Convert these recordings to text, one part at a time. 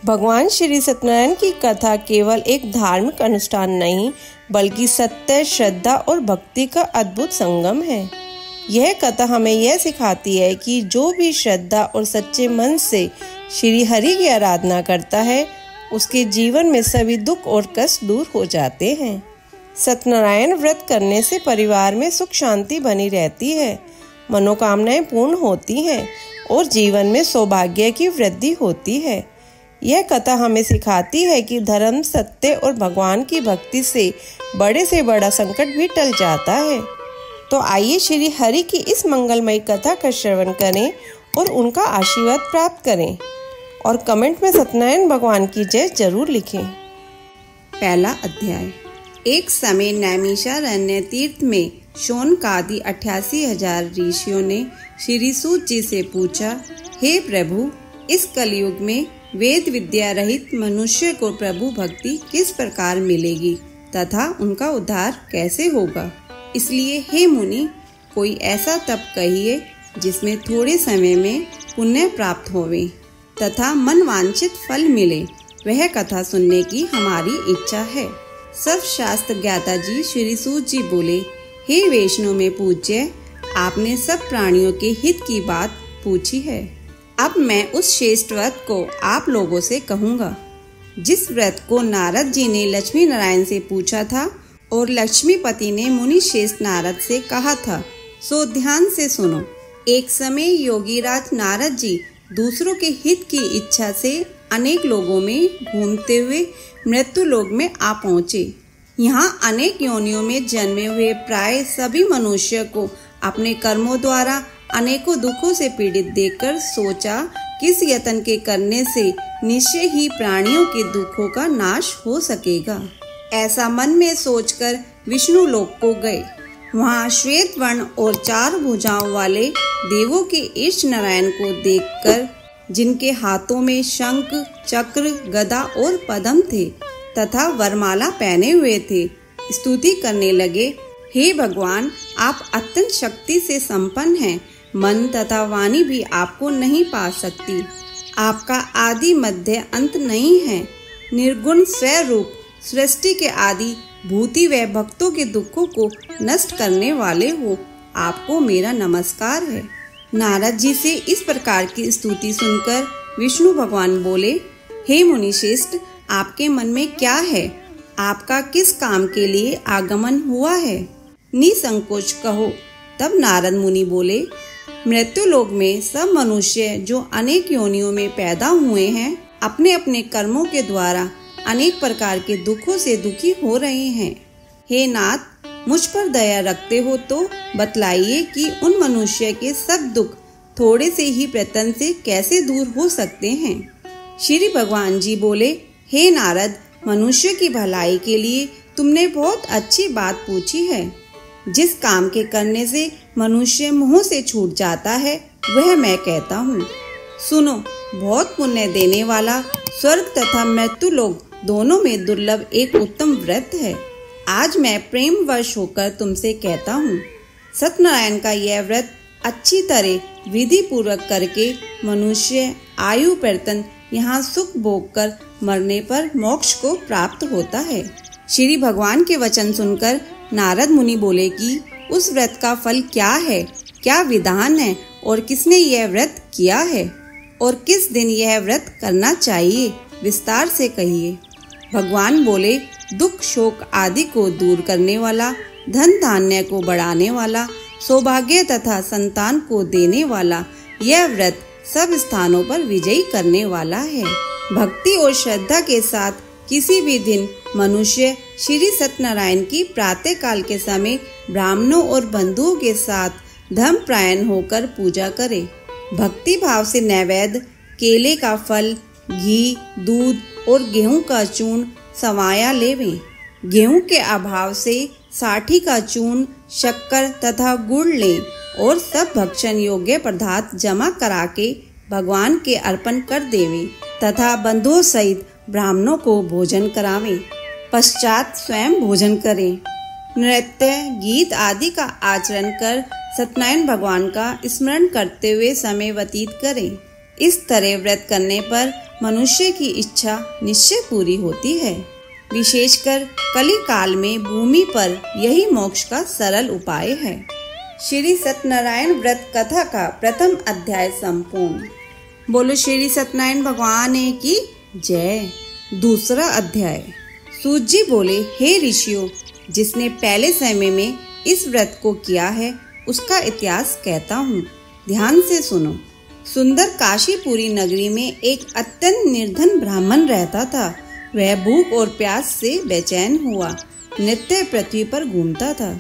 भगवान श्री सत्यनारायण की कथा केवल एक धार्मिक अनुष्ठान नहीं बल्कि सत्य, श्रद्धा और भक्ति का अद्भुत संगम है। यह कथा हमें यह सिखाती है कि जो भी श्रद्धा और सच्चे मन से श्री हरि की आराधना करता है उसके जीवन में सभी दुख और कष्ट दूर हो जाते हैं। सत्यनारायण व्रत करने से परिवार में सुख शांति बनी रहती है, मनोकामनाएं पूर्ण होती हैं और जीवन में सौभाग्य की वृद्धि होती है। यह कथा हमें सिखाती है कि धर्म, सत्य और भगवान की भक्ति से बड़ा संकट भी टल जाता है। तो आइए श्री हरि की इस मंगलमयी कथा का श्रवण करें और उनका आशीर्वाद प्राप्त करें और कमेंट में सत्यनारायण भगवान की जय जरूर लिखें। पहला अध्याय। एक समय नैमिषारण्य तीर्थ में शौनकादि 88,000 ऋषियों ने श्री सूत जी से पूछा, हे प्रभु, इस कलयुग में वेद विद्या रहित मनुष्य को प्रभु भक्ति किस प्रकार मिलेगी तथा उनका उद्धार कैसे होगा। इसलिए हे मुनि, कोई ऐसा तप कहिए जिसमें थोड़े समय में पुण्य प्राप्त होवे तथा मन वांछित फल मिले। वह कथा सुनने की हमारी इच्छा है। सर्वशास्त्र ज्ञाता जी श्री सूत जी बोले, हे वैष्णव में पूज्य, आपने सब प्राणियों के हित की बात पूछी है। अब मैं उस श्रेष्ठ व्रत को आप लोगों से कहूँगा जिस व्रत को नारद जी ने लक्ष्मी नारायण से पूछा था और लक्ष्मीपति ने मुनि श्रेष्ठ नारद से कहा था, सो ध्यान से सुनो। एक समय योगीराज नारद जी दूसरों के हित की इच्छा से अनेक लोगों में घूमते हुए मृत्यु लोक में आ पहुँचे। यहाँ अनेक योनियों में जन्मे हुए प्राय सभी मनुष्य को अपने कर्मों द्वारा अनेकों दुखों से पीड़ित देखकर सोचा, किस यत्न के करने से निश्चय ही प्राणियों के दुखों का नाश हो सकेगा। ऐसा मन में सोचकर विष्णु लोक को गए। वहाँ श्वेत वर्ण और 4 भुजाओं वाले देवों के इष्ट नारायण को देखकर, जिनके हाथों में शंख, चक्र, गदा और पद्म थे तथा वरमाला पहने हुए थे, स्तुति करने लगे, हे भगवान, आप अत्यंत शक्ति से संपन्न हैं। मन तथा वाणी भी आपको नहीं पा सकती। आपका आदि मध्य अंत नहीं है। निर्गुण स्वरूप सृष्टि के आदि भूति व भक्तों के दुखों को नष्ट करने वाले हो। आपको मेरा नमस्कार है। नारद जी से इस प्रकार की स्तुति सुनकर विष्णु भगवान बोले, हे मुनिश्रेष्ठ, आपके मन में क्या है? आपका किस काम के लिए आगमन हुआ है? निसंकोच कहो। तब नारद मुनि बोले, मृत्यु लोक में सब मनुष्य जो अनेक योनियों में पैदा हुए हैं, अपने अपने कर्मों के द्वारा अनेक प्रकार के दुखों से दुखी हो रहे हैं। हे नाथ, मुझ पर दया रखते हो तो बतलाइए कि उन मनुष्य के सब दुख थोड़े से ही प्रयत्न से कैसे दूर हो सकते हैं। श्री भगवान जी बोले, हे नारद, मनुष्य की भलाई के लिए तुमने बहुत अच्छी बात पूछी है। जिस काम के करने से मनुष्य मोह से छूट जाता है वह मैं कहता हूँ। सुनो, बहुत पुण्य देने वाला स्वर्ग तथा मृत्यु लोक दोनों में दुर्लभ एक उत्तम व्रत है। आज मैं प्रेम वश होकर तुमसे कहता हूँ, सत्यनारायण का यह व्रत अच्छी तरह विधि पूर्वक करके मनुष्य आयु पर्यंत यहाँ सुख भोग कर मरने पर मोक्ष को प्राप्त होता है। श्री भगवान के वचन सुनकर नारद मुनि बोले कि उस व्रत का फल क्या है, क्या विधान है और किसने यह व्रत किया है और किस दिन यह व्रत करना चाहिए, विस्तार से कहिए। भगवान बोले, दुख शोक आदि को दूर करने वाला, धन धान्य को बढ़ाने वाला, सौभाग्य तथा संतान को देने वाला यह व्रत सब स्थानों पर विजयी करने वाला है। भक्ति और श्रद्धा के साथ किसी भी दिन मनुष्य श्री सत्यनारायण की प्रातः काल के समय ब्राह्मणों और बंधुओं के साथ धर्मपरायण होकर पूजा करे। भक्ति भाव से नैवेद्य, केले का फल, घी, दूध और गेहूं का चूर्ण सवाया लेवें। गेहूं के अभाव से साठी का चूर्ण, शक्कर तथा गुड़ लें और सब भक्षण योग्य पदार्थ जमा करा के भगवान के अर्पण कर देवें तथा बंधुओं सहित ब्राह्मणों को भोजन करावें। पश्चात स्वयं भोजन करें। नृत्य, गीत आदि का आचरण कर सत्यनारायण भगवान का स्मरण करते हुए समय व्यतीत करें। इस तरह व्रत करने पर मनुष्य की इच्छा निश्चय पूरी होती है। विशेषकर कली काल में भूमि पर यही मोक्ष का सरल उपाय है। श्री सत्यनारायण व्रत कथा का प्रथम अध्याय संपूर्ण। बोलो श्री सत्यनारायण भगवान की जय। दूसरा अध्याय। सूत जी बोले, हे ऋषियों, जिसने पहले समय में इस व्रत को किया है उसका इतिहास कहता हूँ, ध्यान से सुनो। सुंदर काशीपुरी नगरी में एक अत्यंत निर्धन ब्राह्मण रहता था। वह भूख और प्यास से बेचैन हुआ नित्य पृथ्वी पर घूमता था।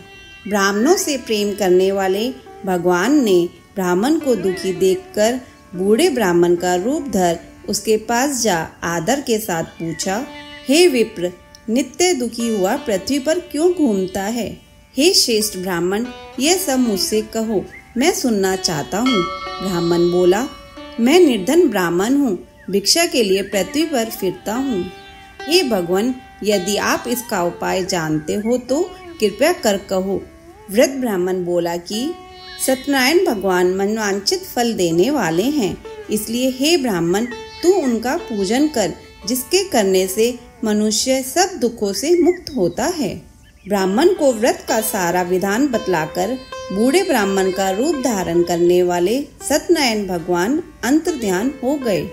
ब्राह्मणों से प्रेम करने वाले भगवान ने ब्राह्मण को दुखी देखकर बूढ़े ब्राह्मण का रूप धर उसके पास जा आदर के साथ पूछा, हे विप्र, नित्य दुखी हुआ पृथ्वी पर क्यों घूमता है? हे श्रेष्ठ ब्राह्मण, यह सब मुझसे कहो, मैं सुनना चाहता हूँ। ब्राह्मण बोला, मैं निर्धन ब्राह्मण हूँ, भिक्षा के लिए पृथ्वी पर फिरता हूँ। हे भगवान, यदि आप इसका उपाय जानते हो तो कृपया कर कहो। वृद्ध ब्राह्मण बोला कि सत्यनारायण भगवान मनवांछित फल देने वाले हैं, इसलिए हे ब्राह्मण, तू उनका पूजन कर, जिसके करने से मनुष्य सब दुखों से मुक्त होता है। ब्राह्मण को व्रत का सारा विधान बतलाकर बूढ़े ब्राह्मण का रूप धारण करने वाले सत्यनारायण भगवान अंतर्ध्यान हो गए।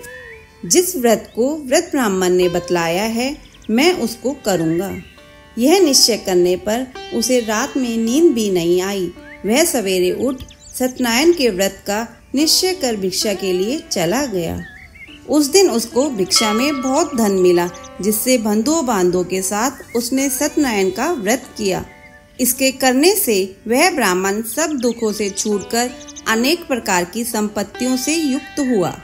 जिस व्रत को व्रत ब्राह्मण ने बतलाया है, मैं उसको करूँगा। यह निश्चय करने पर उसे रात में नींद भी नहीं आई। वह सवेरे उठ सत्यनारायण के व्रत का निश्चय कर भिक्षा के लिए चला गया। उस दिन उसको भिक्षा में बहुत धन मिला, जिससे बंधुओं बांधों के साथ उसने सत्यनारायण का व्रत किया। इसके करने से वह ब्राह्मण सब दुखों से छूटकर अनेक प्रकार की संपत्तियों से युक्त हुआ।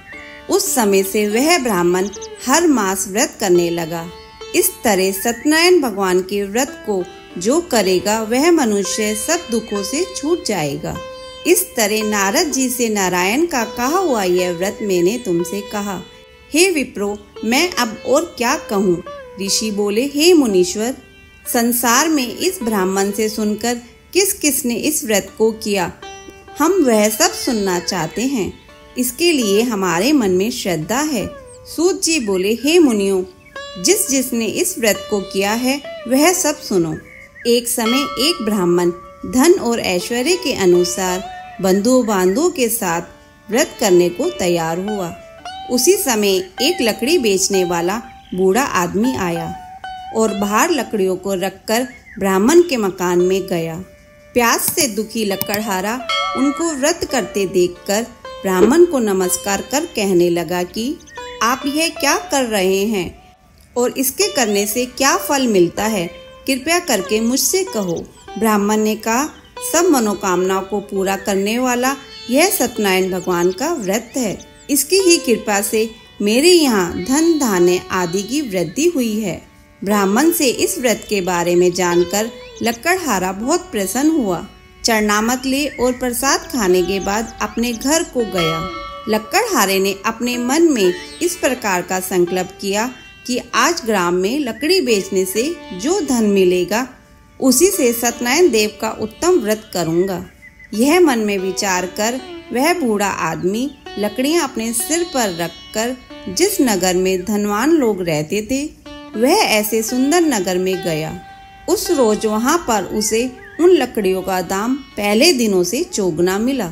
उस समय से वह ब्राह्मण हर मास व्रत करने लगा। इस तरह सत्यनारायण भगवान के व्रत को जो करेगा वह मनुष्य सब दुखों से छूट जाएगा। इस तरह नारद जी से नारायण का कहा हुआ यह व्रत मैंने तुमसे कहा। हे विप्रो, मैं अब और क्या कहूँ? ऋषि बोले, हे मुनीश्वर, संसार में इस ब्राह्मण से सुनकर किस किस ने इस व्रत को किया, हम वह सब सुनना चाहते हैं। इसके लिए हमारे मन में श्रद्धा है। सूत जी बोले, हे मुनियों, जिस जिसने इस व्रत को किया है वह सब सुनो। एक समय एक ब्राह्मण धन और ऐश्वर्य के अनुसार बंधुओं बांधों के साथ व्रत करने को तैयार हुआ। उसी समय एक लकड़ी बेचने वाला बूढ़ा आदमी आया और बाहर लकड़ियों को रखकर ब्राह्मण के मकान में गया। प्यास से दुखी लकड़हारा उनको व्रत करते देखकर ब्राह्मण को नमस्कार कर कहने लगा कि आप यह क्या कर रहे हैं और इसके करने से क्या फल मिलता है, कृपया करके मुझसे कहो। ब्राह्मण ने कहा, सब मनोकामनाओं को पूरा करने वाला यह सत्यनारायण भगवान का व्रत है। इसकी ही कृपा से मेरे यहाँ धन धान्य आदि की वृद्धि हुई है। ब्राह्मण से इस व्रत के बारे में जानकर लकड़हारा बहुत प्रसन्न हुआ। चरणामत ले और प्रसाद खाने के बाद अपने घर को गया। लकड़हारे ने अपने मन में इस प्रकार का संकल्प किया कि आज ग्राम में लकड़ी बेचने से जो धन मिलेगा उसी से सत्यनारायण देव का उत्तम व्रत करूंगा। यह मन में विचार कर वह बूढ़ा आदमी लकड़ियां अपने सिर पर रखकर जिस नगर में धनवान लोग रहते थे वह ऐसे सुंदर नगर में गया। उस रोज वहां पर उसे उन लकड़ियों का दाम पहले दिनों से चौगुना मिला।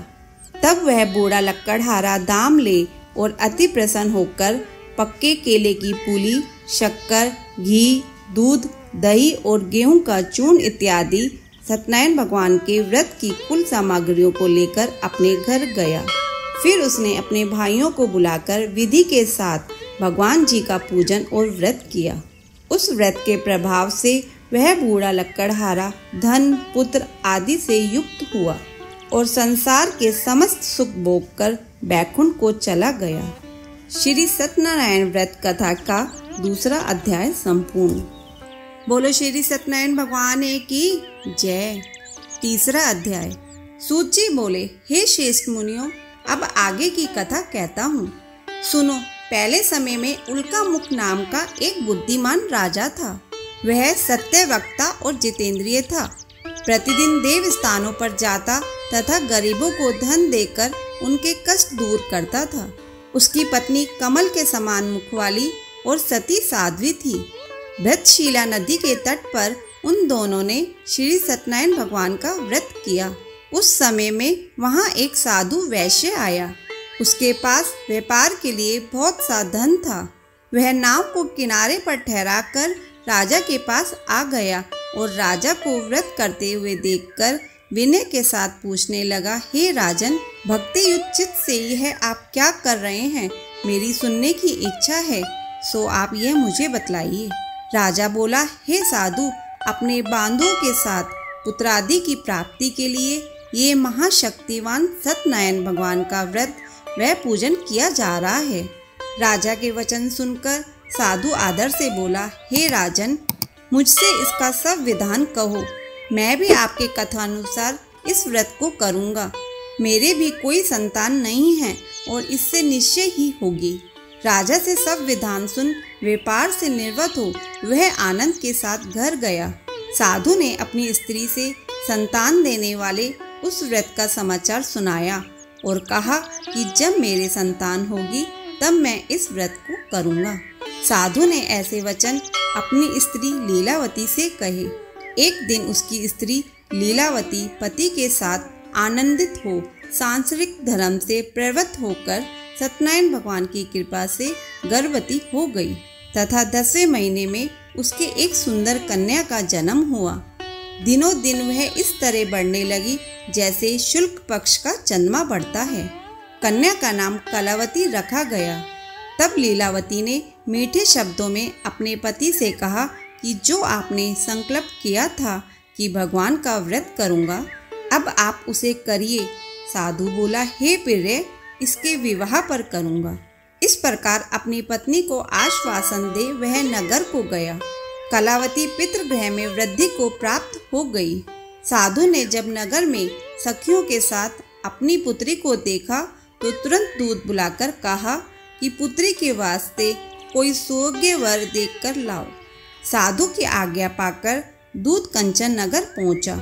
तब वह बूढ़ा लकड़हारा दाम ले और अति प्रसन्न होकर पक्के केले की पूली, शक्कर, घी, दूध, दही और गेहूं का चूर्ण इत्यादि सत्यनारायण भगवान के व्रत की कुल सामग्रियों को लेकर अपने घर गया। फिर उसने अपने भाइयों को बुलाकर विधि के साथ भगवान जी का पूजन और व्रत किया। उस व्रत के प्रभाव से वह बूढ़ा लकड़हारा धन, पुत्र आदि से युक्त हुआ और संसार के समस्त सुख भोग कर बैकुंठ को चला गया। श्री सत्यनारायण व्रत कथा का दूसरा अध्याय संपूर्ण। बोलो श्री सत्यनारायण भगवान की जय। तीसरा अध्याय। सूत जी बोले, हे श्रेष्ठ मुनियों, अब आगे की कथा कहता हूँ, सुनो। पहले समय में उल्का मुख नाम का एक बुद्धिमान राजा था। वह सत्य वक्ता और जितेंद्रिय था। प्रतिदिन देव स्थानों पर जाता तथा गरीबों को धन देकर उनके कष्ट दूर करता था। उसकी पत्नी कमल के समान मुख वाली और सती साध्वी थी। भृतशीला नदी के तट पर उन दोनों ने श्री सत्यनारायण भगवान का व्रत किया। उस समय में वहाँ एक साधु वैश्य आया। उसके पास व्यापार के लिए बहुत सा धन था। वह नाव को किनारे पर ठहराकर राजा के पास आ गया और राजा को व्रत करते हुए देखकर विनय के साथ पूछने लगा, हे राजन, भक्ति युक्त चित्त से यह आप क्या कर रहे हैं? मेरी सुनने की इच्छा है, सो आप यह मुझे बतलाइए। राजा बोला, हे साधु, अपने बांधों के साथ पुत्रादि की प्राप्ति के लिए ये महाशक्तिवान सत्यनारायण भगवान का व्रत व पूजन किया जा रहा है। राजा के वचन सुनकर साधु आदर से बोला, हे राजन, मुझसे इसका सब विधान कहो, मैं भी आपके कथानुसार इस व्रत को करूँगा। मेरे भी कोई संतान नहीं है और इससे निश्चय ही होगी। राजा से सब विधान सुन व्यापार से निर्वत हो वह आनंद के साथ घर गया। साधु ने अपनी स्त्री से संतान देने वाले उस व्रत का समाचार सुनाया और कहा कि जब मेरे संतान होगी तब मैं इस व्रत को करूँगा। साधु ने ऐसे वचन अपनी स्त्री लीलावती से कहे। एक दिन उसकी स्त्री लीलावती पति के साथ आनंदित हो सांसारिक धर्म से प्रवृत्त होकर सत्यनारायण भगवान की कृपा से गर्भवती हो गई तथा 10वें महीने में उसके एक सुंदर कन्या का जन्म हुआ। दिनों दिन वह इस तरह बढ़ने लगी जैसे शुक्ल पक्ष का चंद्रमा बढ़ता है। कन्या का नाम कलावती रखा गया। तब लीलावती ने मीठे शब्दों में अपने पति से कहा कि जो आपने संकल्प किया था कि भगवान का व्रत करूँगा, अब आप उसे करिए। साधु बोला, हे प्रिय, इसके विवाह पर करूँगा। इस प्रकार अपनी पत्नी को आश्वासन दे वह नगर को गया। कलावती पितृगृह में वृद्धि को प्राप्त हो गई। साधु ने जब नगर में सखियों के साथ अपनी पुत्री को देखा तो तुरंत दूत बुलाकर कहा कि पुत्री के वास्ते कोई सुयोग्य वर देखकर लाओ। साधु की आज्ञा पाकर दूत कंचन नगर पहुंचा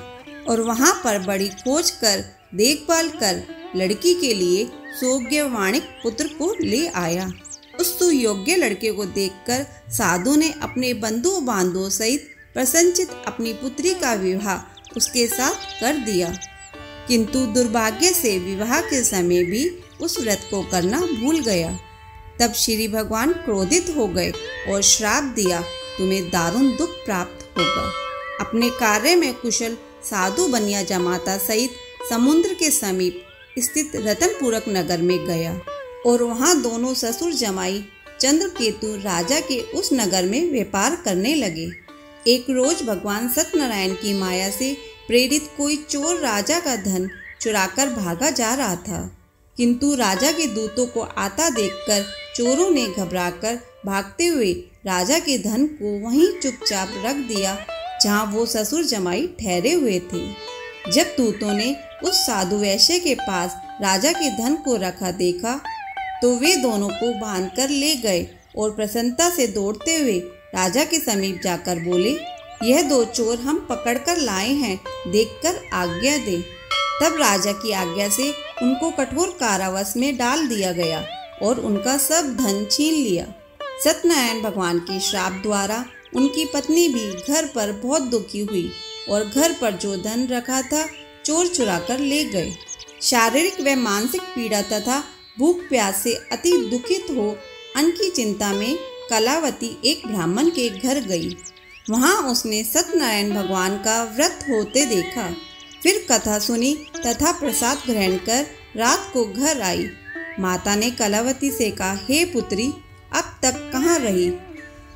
और वहां पर बड़ी खोज कर देखभाल कर लड़की के लिए सुयोग्यवाणिक पुत्र को ले आया। उस सुयोग्य लड़के को देखकर साधु ने अपने बंधु बांधवों सहित प्रसन्नचित अपनी पुत्री का विवाह उसके साथ कर दिया। किंतु दुर्भाग्य से विवाह के समय भी उस व्रत को करना भूल गया। तब श्री भगवान क्रोधित हो गए और श्राप दिया, तुम्हें दारुण दुख प्राप्त होगा। अपने कार्य में कुशल साधु बनिया जमाता सहित समुद्र के समीप स्थित रतनपुरक नगर में गया और वहां दोनों ससुर जमाई चंद्रकेतु राजा के उस नगर में व्यापार करने लगे। एक रोज भगवान सत्यनारायण की माया से प्रेरित कोई चोर राजा का धन चुराकर भागा जा रहा था, किंतु राजा के दूतों को आता देखकर चोरों ने घबराकर भागते हुए राजा के धन को वहीं चुपचाप रख दिया जहां वो ससुर जमाई ठहरे हुए थे। जब दूतों ने उस साधु वैश्य के पास राजा के धन को रखा देखा तो वे दोनों को बांधकर ले गए और प्रसन्नता से दौड़ते हुए राजा के समीप जाकर बोले, यह दो चोर हम पकड़कर लाए हैं, देखकर आज्ञा दे। तब राजा की आज्ञा से उनको कठोर कारावास में डाल दिया गया और उनका सब धन छीन लिया। सत्यनारायण भगवान के श्राप द्वारा उनकी पत्नी भी घर पर बहुत दुखी हुई और घर पर जो धन रखा था चोर चुरा कर ले गए। शारीरिक व मानसिक पीड़ा तथा भूख प्यास से अति दुखित हो अन्न की चिंता में कलावती एक ब्राह्मण के घर गई। वहां उसने सत्यनारायण भगवान का व्रत होते देखा। फिर कथा सुनी तथा प्रसाद ग्रहण कर रात को घर आई। माता ने कलावती से कहा, हे पुत्री, अब तक कहाँ रही?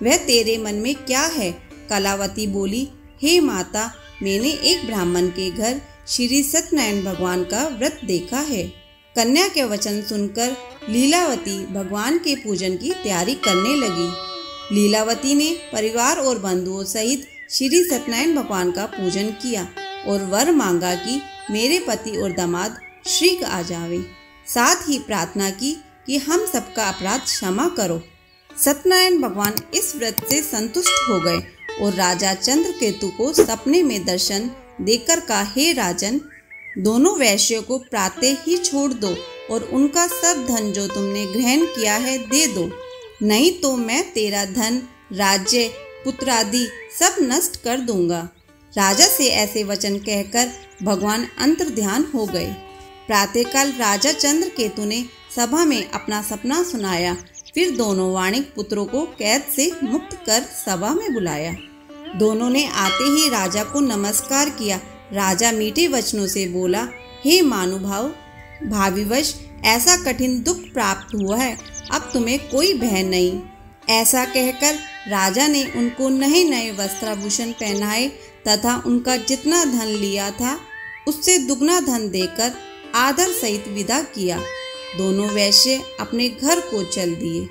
वह तेरे मन में क्या है? कलावती बोली, हे माता, मैंने एक ब्राह्मण के घर श्री सत्यनारायण भगवान का व्रत देखा है। कन्या के वचन सुनकर लीलावती भगवान के पूजन की तैयारी करने लगी। लीलावती ने परिवार और बंधुओं सहित श्री सत्यनारायण भगवान का पूजन किया और वर मांगा कि मेरे पति और दामाद शीघ्र आ जावे। साथ ही प्रार्थना की कि हम सबका अपराध क्षमा करो। सत्यनारायण भगवान इस व्रत से संतुष्ट हो गए और राजा चंद्रकेतु को सपने में दर्शन देकर कहा, हे राजन, दोनों वैश्यों को प्रातः ही छोड़ दो, और उनका सब धन जो तुमने ग्रहण किया है दे दो, नहीं तो मैं तेरा धन, राज्य, पुत्रादि सब नष्ट कर दूंगा। राजा से ऐसे वचन कहकर भगवान अंतर्ध्यान हो गए। प्रातःकाल राजा चंद्रकेतु ने सभा में अपना सपना सुनाया। फिर दोनों वाणिक पुत्रों को कैद से मुक्त कर सभा में बुलाया। दोनों ने आते ही राजा को नमस्कार किया। राजा मीठे वचनों से बोला, हे महानुभाव, भाविवश ऐसा कठिन दुख प्राप्त हुआ है, अब तुम्हें कोई भय नहीं। ऐसा कहकर राजा ने उनको नए नए वस्त्राभूषण पहनाए तथा उनका जितना धन लिया था उससे दुगना धन देकर आदर सहित विदा किया। दोनों वैश्य अपने घर को चल दिए।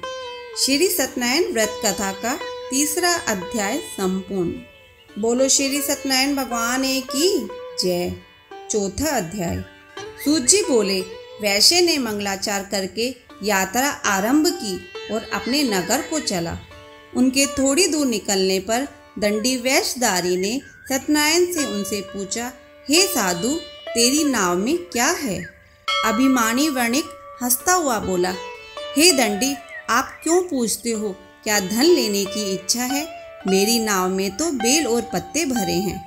श्री सत्यनारायण व्रत कथा का तीसरा अध्याय संपूर्ण। बोलो श्री सत्यनारायण भगवान की जय। चौथा अध्याय। सूत जी बोले, वैश्य ने मंगलाचार करके यात्रा आरंभ की और अपने नगर को चला। उनके थोड़ी दूर निकलने पर दंडी वेशधारी ने सत्यनारायण से उनसे पूछा, हे साधु, तेरी नाव में क्या है? अभिमानी वणिक हंसता हुआ बोला, हे दंडी, आप क्यों पूछते हो? क्या धन लेने की इच्छा है? मेरी नाव में तो बेल और पत्ते भरे हैं।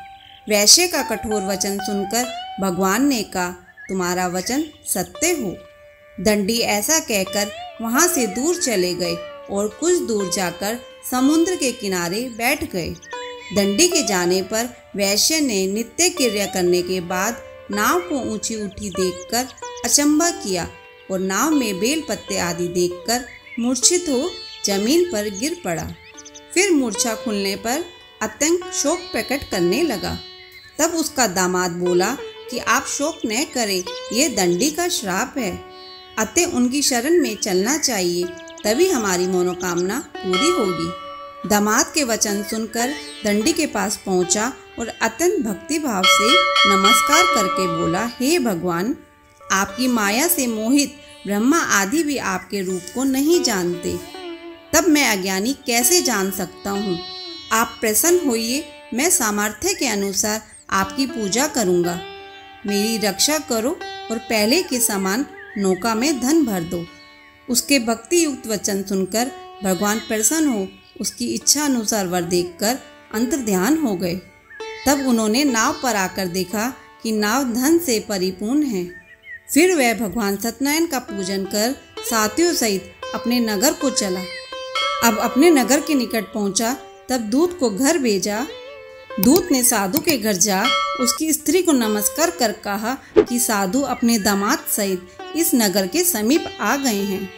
वैश्य का कठोर वचन सुनकर भगवान ने कहा, तुम्हारा वचन सत्य हो। दंडी ऐसा कहकर वहां से दूर चले गए और कुछ दूर जाकर समुद्र के किनारे बैठ गए। दंडी के जाने पर वैश्य ने नित्य क्रिया करने के बाद नाव को ऊंची उठी देखकर अचंभा किया और नाव में बेल पत्ते आदि देखकर मूर्छित हो जमीन पर गिर पड़ा। फिर मूर्छा खुलने पर अत्यंत शोक प्रकट करने लगा। तब उसका दामाद बोला कि आप शोक न करें, ये दंडी का श्राप है, अतः उनकी शरण में चलना चाहिए, तभी हमारी मनोकामना पूरी होगी। दामाद के वचन सुनकर दंडी के पास पहुंचा और अत्यंत भक्ति भाव से नमस्कार करके बोला, हे भगवान, आपकी माया से मोहित ब्रह्मा आदि भी आपके रूप को नहीं जानते, तब मैं अज्ञानी कैसे जान सकता हूँ? आप प्रसन्न होइए, मैं सामर्थ्य के अनुसार आपकी पूजा करूँगा। मेरी रक्षा करो और पहले के समान नौका में धन भर दो। उसके भक्ति युक्त वचन सुनकर भगवान प्रसन्न हो उसकी इच्छा अनुसार वर देखकर अंतर्ध्यान हो गए। तब उन्होंने नाव पर आकर देखा कि नाव धन से परिपूर्ण है। फिर वह भगवान सत्यनारायण का पूजन कर साथियों सहित अपने नगर को चला। अब अपने नगर के निकट पहुंचा तब दूत को घर भेजा। दूत ने साधु के घर जा उसकी स्त्री को नमस्कार कर कहा कि साधु अपने दामाद सहित इस नगर के समीप आ गए हैं।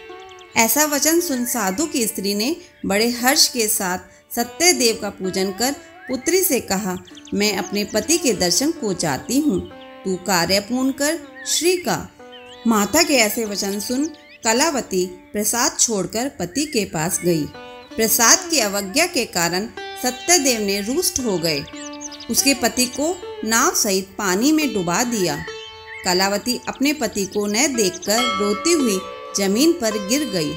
ऐसा वचन सुन साधु की स्त्री ने बड़े हर्ष के साथ सत्यदेव का पूजन कर पुत्री से कहा, मैं अपने पति के दर्शन को चाहती हूँ, तू कार्य पूर्ण कर श्री का। माता के ऐसे वचन सुन कलावती प्रसाद छोड़कर पति के पास गई। प्रसाद की अवज्ञा के कारण सत्यदेव ने रुष्ट हो गए। उसके पति को नाव सहित पानी में डुबा दिया। कलावती अपने पति को न देखकर रोती हुई जमीन पर गिर गई।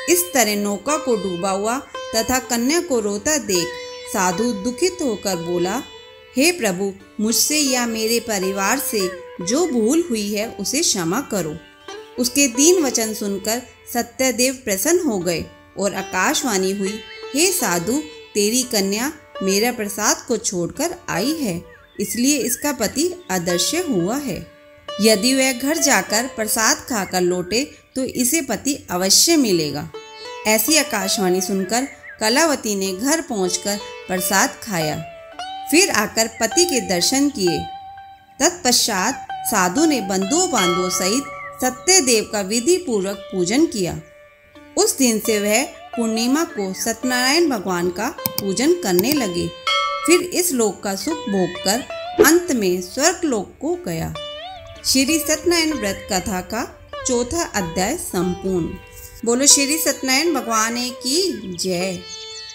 इस तरह नौका को डूबा हुआ तथा कन्या को रोता देख साधु दुखित होकर बोला, हे प्रभु, मुझसे या मेरे परिवार से जो भूल हुई है उसे क्षमा करो। उसके दीन वचन सुनकर सत्यदेव प्रसन्न हो गए और आकाशवाणी हुई, हे साधु, तेरी कन्या मेरा प्रसाद को छोड़कर आई है, इसलिए इसका पति अदृश्य हुआ है। यदि वह घर जाकर प्रसाद खाकर लौटे तो इसे पति अवश्य मिलेगा। ऐसी आकाशवाणी सुनकर कलावती ने घर पहुंचकर प्रसाद खाया। फिर आकर पति के दर्शन किए। तत्पश्चात साधु ने बंधुओं बांधुओं सहित सत्यदेव का विधि पूर्वक पूजन किया। उस दिन से वह पूर्णिमा को सत्यनारायण भगवान का पूजन करने लगे। फिर इस लोक का सुख भोग कर अंत में स्वर्ग लोक को गया। श्री सत्यनारायण व्रत कथा का चौथा अध्याय संपूर्ण। बोलो श्री सत्यनारायण भगवान की जय।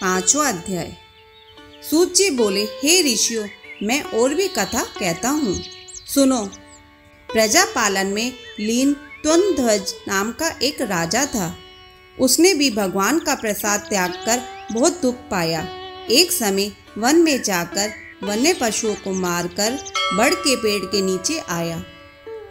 पांचवा अध्याय। सूत जी बोले, हे ऋषियों, मैं और भी कथा कहता हूँ, सुनो। प्रजा पालन में लीन त्वनध्वज नाम का एक राजा था। उसने भी भगवान का प्रसाद त्याग कर बहुत दुख पाया। एक समय वन में जाकर वन्य पशुओं को मारकर बड़ के पेड़ के नीचे आया।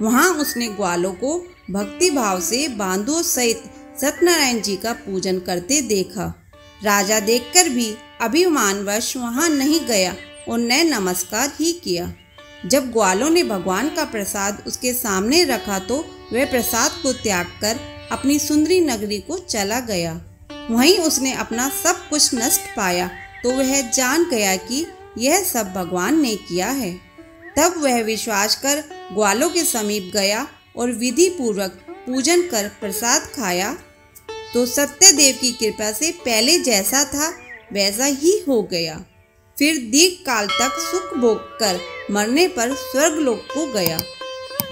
वहाँ उसने ग्वालों को भक्ति भाव से बांधों सहित सत्यनारायण जी का पूजन करते देखा। राजा देखकर भी अभिमानवश वहाँ नहीं गया और न नमस्कार ही किया। जब ग्वालों ने भगवान का प्रसाद उसके सामने रखा तो वह प्रसाद को त्याग कर अपनी सुंदरी नगरी को चला गया। वहीं उसने अपना सब कुछ नष्ट पाया तो वह जान गया कि यह सब भगवान ने किया है। तब वह विश्वास कर ग्वालों के समीप गया और विधि पूर्वक पूजन कर प्रसाद खाया तो सत्यदेव की कृपा से पहले जैसा था वैसा ही हो गया। फिर दीर्घ काल तक सुख भोग कर मरने पर स्वर्गलोक को गया।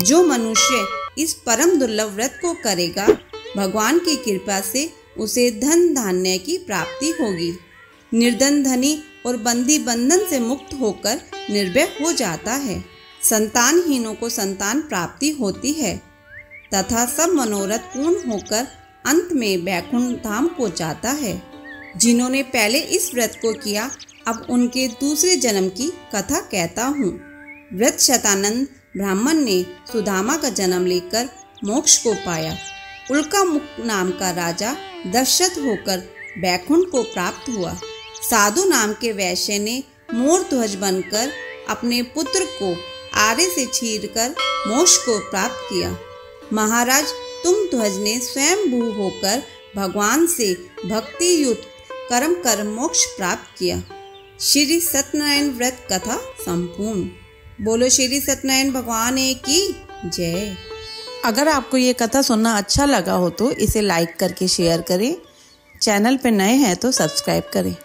जो मनुष्य इस परम दुर्लभ व्रत को करेगा भगवान की कृपा से उसे धन धान्य की प्राप्ति होगी। निर्धन धनी और बंदी बंधन से मुक्त होकर निर्भय हो जाता है। संतानहीनों को संतान प्राप्ति होती है तथा सब मनोरथ पूर्ण होकर अंत में वैकुंठ धाम को जाता है। जिन्होंने पहले इस व्रत को किया अब उनके दूसरे जन्म की कथा कहता हूँ। व्रत शतानंद ब्राह्मण ने सुदामा का जन्म लेकर मोक्ष को पाया। उल्कामुख नाम का राजा दशरथ होकर वैकुंठ को प्राप्त हुआ। साधु नाम के वैश्य ने मोर ध्वज बनकर अपने पुत्र को आरे से चीरकर मोक्ष को प्राप्त किया। महाराज तुम ध्वज ने स्वयं भू होकर भगवान से भक्ति युक्त कर्म कर मोक्ष प्राप्त किया। श्री सत्यनारायण व्रत कथा संपूर्ण। बोलो श्री सत्यनारायण भगवान की जय। अगर आपको ये कथा सुनना अच्छा लगा हो तो इसे लाइक करके शेयर करें। चैनल पर नए हैं तो सब्सक्राइब करें।